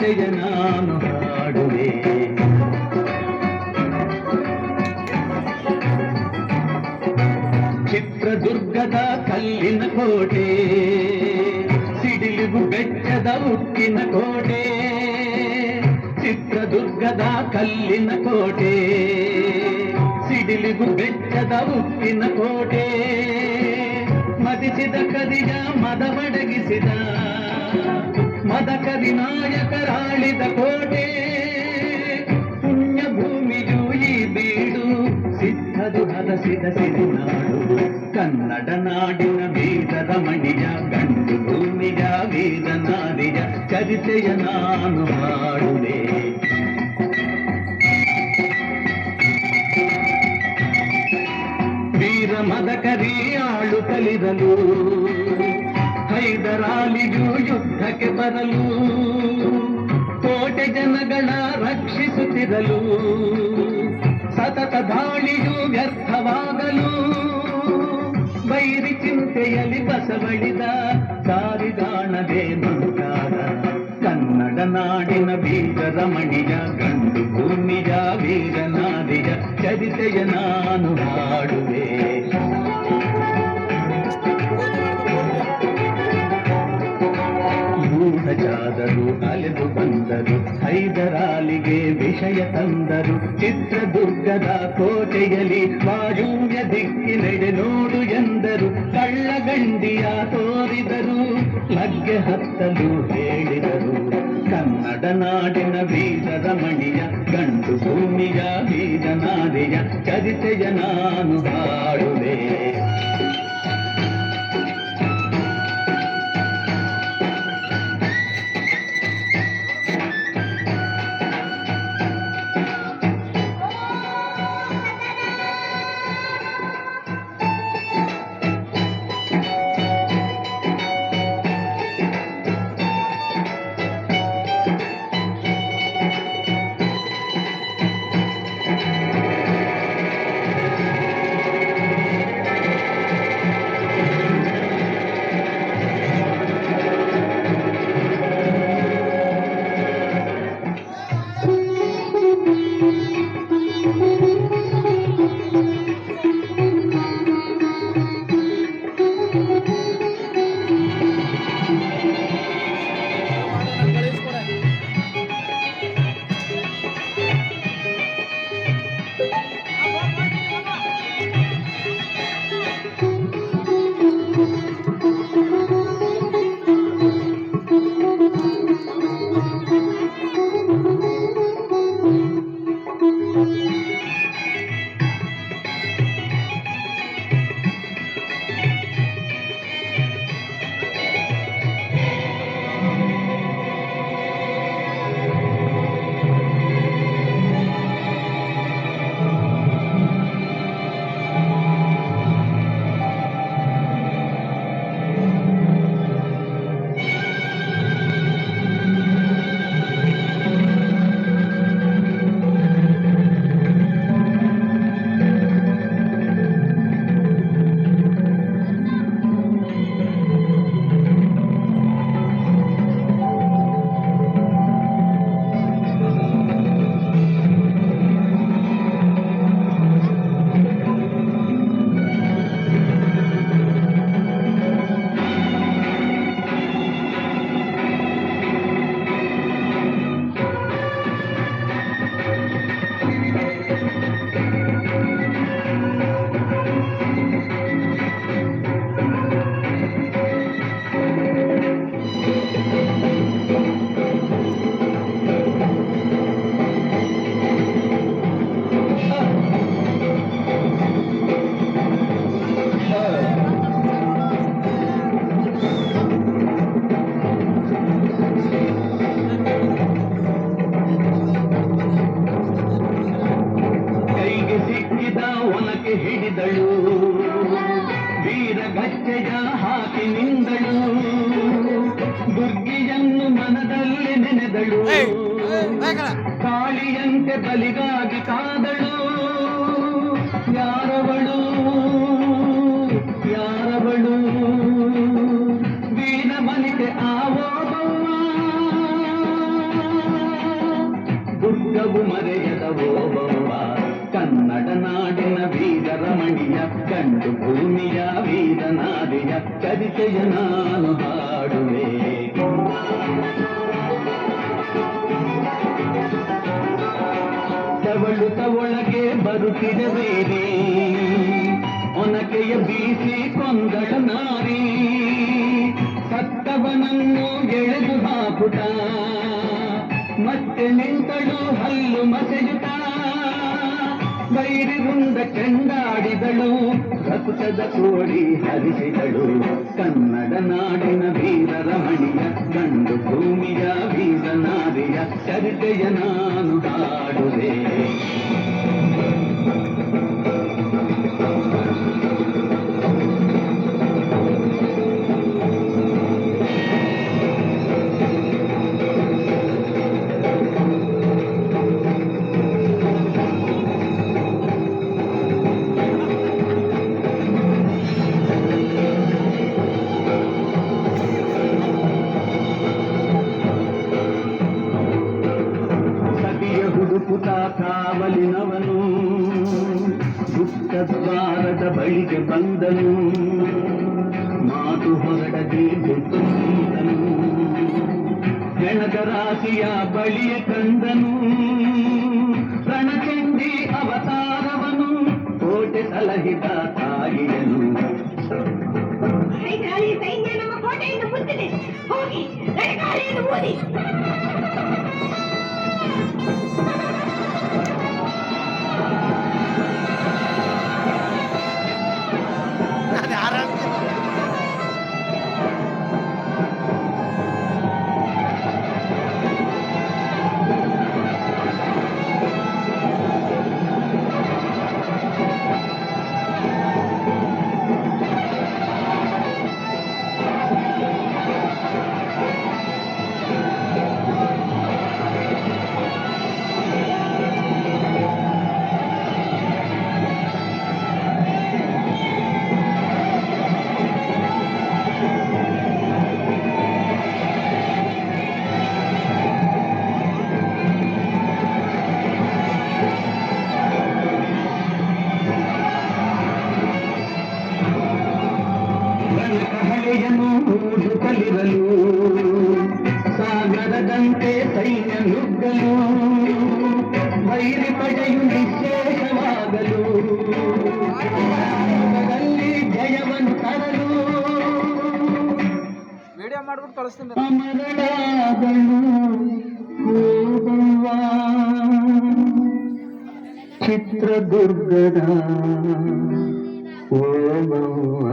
ಚರಿತೆಯ ನಾನು ಹಾಡುವೆ. ಚಿತ್ರದುರ್ಗದ ಕಲ್ಲಿನ ಕೋಟೆ, ಸಿಡಿಲಿಗು ಬೆಟ್ಟದ ಉಕ್ಕಿನ ಕೋಟೆ. ಚಿತ್ರದುರ್ಗದ ಕಲ್ಲಿನ ಕೋಟೆ, ಸಿಡಿಲಿಗು ಬೆಟ್ಟದ ಉಕ್ಕಿನ ಕೋಟೆ. ಮದಿಸಿದ ಕದಿಯ ಮದವಡಗಿಸಿದ ಮದಕರಿ ನಾಯಕರಾಳಿದ ಕೋಟೆ. ಪುಣ್ಯ ಭೂಮಿಯು ಈ ಬೀಡು, ಸಿದ್ಧದು ಹರಸಿದ ಸಿರಿನಾಡು. ಕನ್ನಡ ನಾಡಿನ ವೀರದ ಮಣಿಯ, ಗಂಡು ಭೂಮಿಯ ವೀರ ನಾರಿಯ ಚರಿತೆಯ ನಾನು ಹಾಡುವೆ. ವೀರ ಮದಕರಿ ಆಳು ಕಲಿರಲು, ಹೈದರಾಲಿಯು ಯುದ್ಧಕ್ಕೆ ಬರಲು. ಕೋಟೆ ಜನಗಳ ರಕ್ಷಿಸುತ್ತಿರಲು, ಸತತ ದಾಳಿಯು ವ್ಯರ್ಥವಾಗಲು. ಬೈರಿ ಚಿಂತೆಯಲ್ಲಿ ಬಸವಳಿದ ದಾರಿಗಾಣದೆ ನುಂಗಾದ. ಕನ್ನಡ ನಾಡಿನ ವೀರ ರಮಣಿಯ, ಗಂಡು ಭೂಮಿಯ ವೀರ ನಾರಿಯ ಚರಿತೆಯ ನಾನು ಹಾಡುವೆ. ಜಾದರು ಅಲೆದು ಬಂದರು, ಹೈದರಾಲಿಗೆ ವಿಷಯ ತಂದರು. ಚಿತ್ರದುರ್ಗದ ಕೋಟೆಯಲ್ಲಿ ವಾಯುವ್ಯ ದಿಕ್ಕಿನೆಡೆ ನೋಡು ಎಂದರು. ಕಳ್ಳಗಂಡಿಯ ತೋರಿದರು, ಲಗ್ಗೆ ಹತ್ತಲು ಹೇಳಿದರು. ಕನ್ನಡ ನಾಡಿನ ವೀರ ರಮಣಿಯ, ಗಂಡು ಭೂಮಿಯ ವೀರ ನಾರಿಯ ಚರಿತೆಯ ನಾನು ಹಾಡುವೆ. ಹಿಡಿದಳು, ವೀರಗಚ್ಚೆಯ ಹಾಕಿ ನಿಂದಳು, ದುರ್ಗಿಯನ್ನು ಮನದಲ್ಲಿ ನೆನೆದಳು, ಕಾಳಿಯಂತೆ ಬಲಿಗಾಗಿ ಕಾದಳು. ಯಾರವಳು ಯಾರವಳು ವೀರ ಮನಿತೆ ಆವೋಬವ್ವ, ರಮಣಿಯ ಚರಿತೆಯ ನಾನು ಹಾಡುವೆ. ತವಳುತ ಒಳಗೆ ಬರುತ್ತಿರಬೇರಿ, ಒನಕೆಯ ಬೀಸಿ ಕೊಂದಳ ನಾರಿ, ಸತ್ತವನನ್ನು ಎಳೆದು ಹಾಕುತ್ತ ಮತ್ತೆ ನಿಂತಳು ಹಲ್ಲು ಮಸೆಯುತ್ತ, ಬೈರಿರುಂಡ ಚೆಂಡಾಡಿದಳು, ರಕ್ತದ ಕೋಡಿ ಹರಿಸಿದಳು. ಕನ್ನಡ ನಾಡಿನ ವೀರ ರಮಣಿಯ, ಗಂಡು ಭೂಮಿಯ ವೀರ ನಾರಿಯ ಚರಿತೆಯ ನಾನು ಹಾಡುವೆ. ಹುಡುಕುತ ಕಾವಲಿನವನು ಗುಪ್ತದ್ವಾರದ ಬಳಿಗೆ ಬಂದನು, ಮಾತು ಹೊರಡದೆ ಗುರುತನು, ಹೆಣದ ರಾಶಿಯ ಬಳಿಯ ಕಂದನು, ರಣಚಂಡಿ ಅವತಾರವನು, ಕೋಟೆ ಸಲಹಿದ ತಾಯಿಯನು. ಸೈನ್ಯ ನಮ್ಮ ಕೋಟೆಯನ್ನು ಮುತ್ತಿದೆ, ಹೋಗಿ ರಣಗಾಳಿಯನ್ನು ಓದಿ. ಕಹಳೆಯನ್ನು ಕಲಿರಲು, ಸಾಗರದಂತೆ ಸೈನ್ಯ ನುಗ್ಗಲು, ವೈರಿ ಪಡೆಯು ನಿಶೇಷವಾಗಲು, ಜಯವನ್ನು ತರಲು ವಿಡಿಯೋ ಮಾಡ್ಬಿಟ್ಟು ಕಳಿಸ್ತೀನಿ. ಅಮರಳಾದಳು ಹೋಗುವ ಚಿತ್ರದುರ್ಗದ ಓಮವ್ವ.